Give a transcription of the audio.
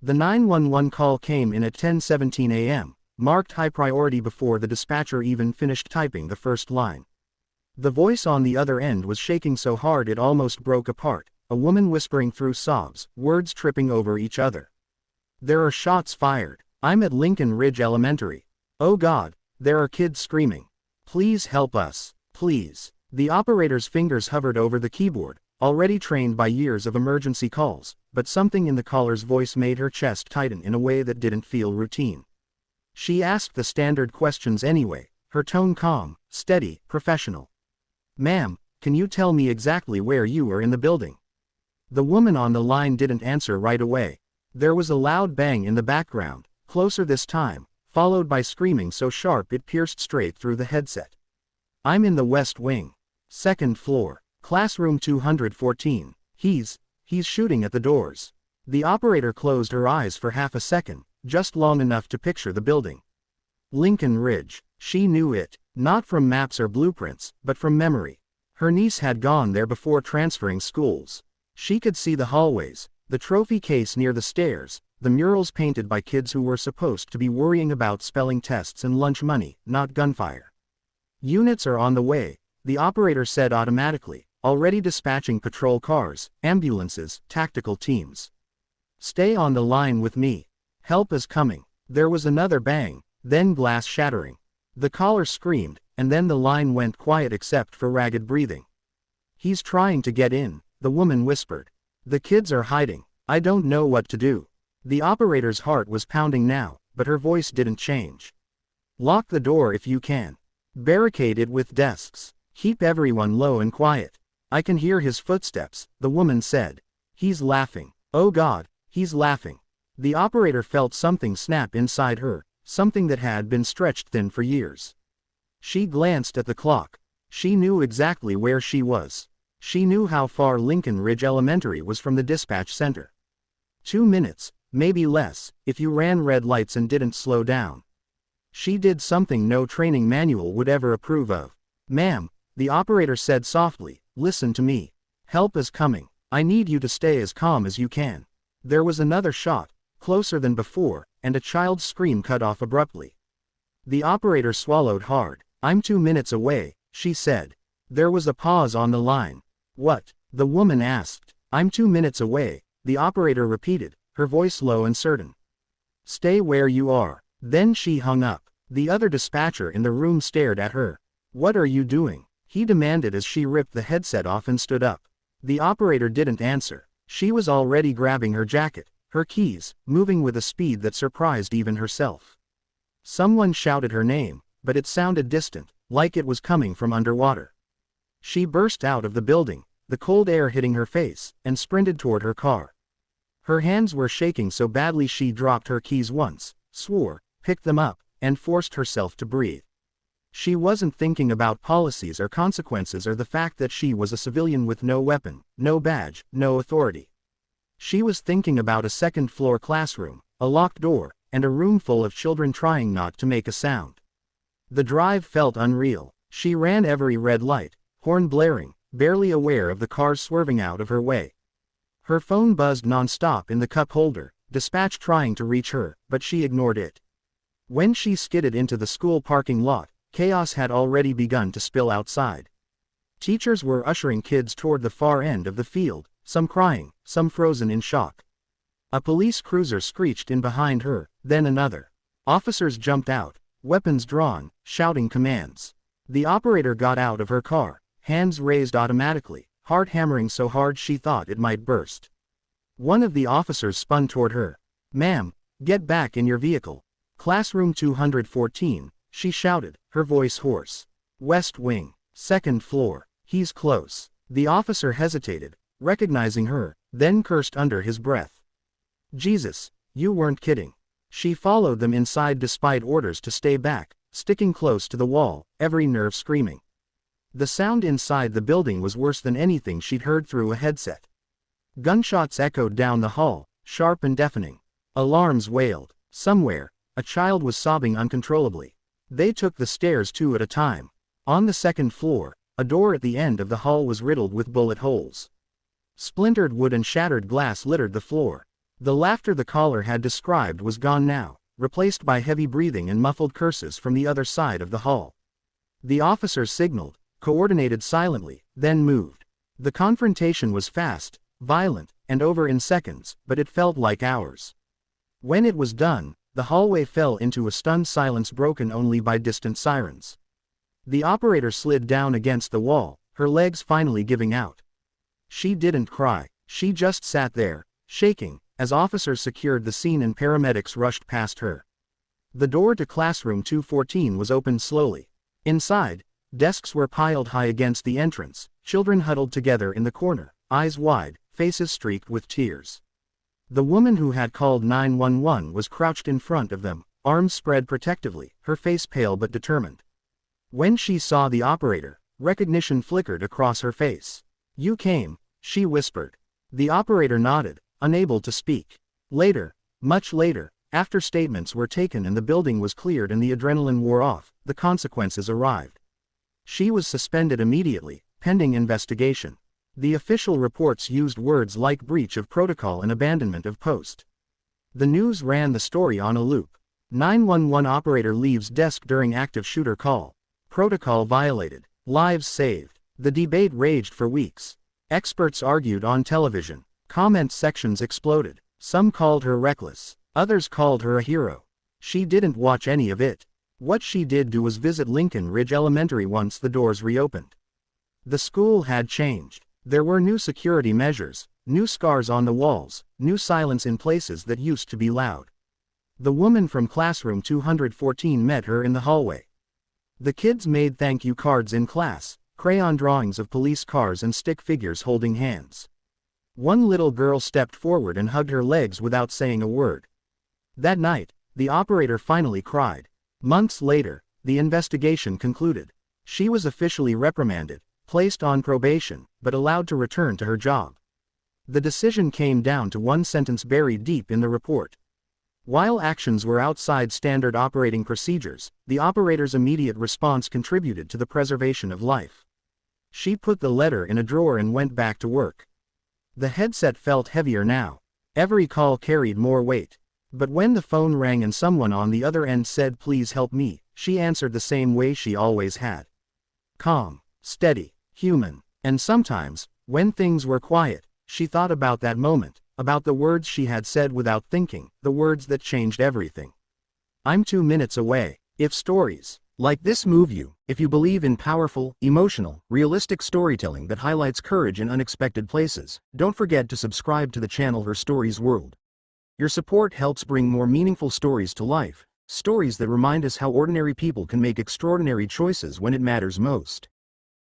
The 911 call came in at 10:17 a.m., marked high priority before the dispatcher even finished typing the first line. The voice on the other end was shaking so hard it almost broke apart, a woman whispering through sobs, words tripping over each other. "There are shots fired. I'm at Lincoln Ridge Elementary. Oh God, there are kids screaming. Please help us, please." The operator's fingers hovered over the keyboard, already trained by years of emergency calls, but something in the caller's voice made her chest tighten in a way that didn't feel routine. She asked the standard questions anyway, her tone calm, steady, professional. "Ma'am, can you tell me exactly where you are in the building?" The woman on the line didn't answer right away. There was a loud bang in the background, closer this time, followed by screaming so sharp it pierced straight through the headset. "I'm in the West Wing. Second floor. Classroom 214. He's shooting at the doors." The operator closed her eyes for half a second, just long enough to picture the building. Lincoln Ridge. She knew it, not from maps or blueprints, but from memory. Her niece had gone there before transferring schools. She could see the hallways, the trophy case near the stairs, the murals painted by kids who were supposed to be worrying about spelling tests and lunch money, not gunfire. "Units are on the way," the operator said automatically, already dispatching patrol cars, ambulances, tactical teams. "Stay on the line with me. Help is coming." There was another bang, then glass shattering. The caller screamed, and then the line went quiet except for ragged breathing. "He's trying to get in," the woman whispered. "The kids are hiding. I don't know what to do." The operator's heart was pounding now, but her voice didn't change. "Lock the door if you can. Barricade it with desks. Keep everyone low and quiet." "I can hear his footsteps," the woman said. "He's laughing. Oh God, he's laughing." The operator felt something snap inside her, something that had been stretched thin for years. She glanced at the clock. She knew exactly where she was. She knew how far Lincoln Ridge Elementary was from the dispatch center. 2 minutes, maybe less, if you ran red lights and didn't slow down. She did something no training manual would ever approve of. "Ma'am," the operator said softly, "listen to me. Help is coming. I need you to stay as calm as you can." There was another shot, closer than before, and a child's scream cut off abruptly. The operator swallowed hard. "I'm 2 minutes away," she said. There was a pause on the line. "What?" the woman asked. "I'm 2 minutes away," the operator repeated, her voice low and certain. "Stay where you are." Then she hung up. The other dispatcher in the room stared at her. "What are you doing?" he demanded as she ripped the headset off and stood up. The operator didn't answer. She was already grabbing her jacket, her keys, moving with a speed that surprised even herself. Someone shouted her name, but it sounded distant, like it was coming from underwater. She burst out of the building, the cold air hitting her face, and sprinted toward her car. Her hands were shaking so badly she dropped her keys once, swore, picked them up, and forced herself to breathe. She wasn't thinking about policies or consequences or the fact that she was a civilian with no weapon, no badge, no authority. She was thinking about a second-floor classroom, a locked door, and a room full of children trying not to make a sound. The drive felt unreal. She ran every red light, horn blaring, barely aware of the cars swerving out of her way. Her phone buzzed non-stop in the cup holder, dispatch trying to reach her, but she ignored it. When she skidded into the school parking lot, chaos had already begun to spill outside. Teachers were ushering kids toward the far end of the field, some crying, some frozen in shock. A police cruiser screeched in behind her, then another. Officers jumped out, weapons drawn, shouting commands. The operator got out of her car, hands raised automatically, heart hammering so hard she thought it might burst. One of the officers spun toward her. "Ma'am, get back in your vehicle." "Classroom 214, she shouted, her voice hoarse. "West Wing, second floor. He's close." The officer hesitated, recognizing her, then cursed under his breath. "Jesus, you weren't kidding." She followed them inside despite orders to stay back, sticking close to the wall, every nerve screaming. The sound inside the building was worse than anything she'd heard through a headset. Gunshots echoed down the hall, sharp and deafening. Alarms wailed. Somewhere, a child was sobbing uncontrollably. They took the stairs 2 at a time. On the second floor, a door at the end of the hall was riddled with bullet holes. Splintered wood and shattered glass littered the floor. The laughter the caller had described was gone now, replaced by heavy breathing and muffled curses from the other side of the hall. The officers signaled, coordinated silently, then moved. The confrontation was fast, violent, and over in seconds, but it felt like hours. When it was done, the hallway fell into a stunned silence broken only by distant sirens. The operator slid down against the wall, her legs finally giving out. She didn't cry, she just sat there, shaking, as officers secured the scene and paramedics rushed past her. The door to classroom 214 was opened slowly. Inside, desks were piled high against the entrance, children huddled together in the corner, eyes wide, faces streaked with tears. The woman who had called 911 was crouched in front of them, arms spread protectively, her face pale but determined. When she saw the operator, recognition flickered across her face. "You came," she whispered. The operator nodded, unable to speak. Later, much later, after statements were taken and the building was cleared and the adrenaline wore off, the consequences arrived. She was suspended immediately, pending investigation. The official reports used words like breach of protocol and abandonment of post. The news ran the story on a loop. 911 operator leaves desk during active shooter call. Protocol violated. Lives saved. The debate raged for weeks. Experts argued on television. Comment sections exploded. Some called her reckless. Others called her a hero. She didn't watch any of it. What she did do was visit Lincoln Ridge Elementary once the doors reopened. The school had changed. There were new security measures, new scars on the walls, new silence in places that used to be loud. The woman from classroom 214 met her in the hallway. The kids made thank you cards in class, crayon drawings of police cars and stick figures holding hands. One little girl stepped forward and hugged her legs without saying a word. That night, the operator finally cried. Months later, the investigation concluded. She was officially reprimanded, placed on probation, but allowed to return to her job. The decision came down to one sentence buried deep in the report. While actions were outside standard operating procedures, the operator's immediate response contributed to the preservation of life. She put the letter in a drawer and went back to work. The headset felt heavier now. Every call carried more weight. But when the phone rang and someone on the other end said, "Please help me," she answered the same way she always had. Calm, steady, human. And sometimes, when things were quiet, she thought about that moment, about the words she had said without thinking, the words that changed everything. "I'm 2 minutes away." If stories like this move you, if you believe in powerful, emotional, realistic storytelling that highlights courage in unexpected places, don't forget to subscribe to the channel Her Stories World. Your support helps bring more meaningful stories to life, stories that remind us how ordinary people can make extraordinary choices when it matters most.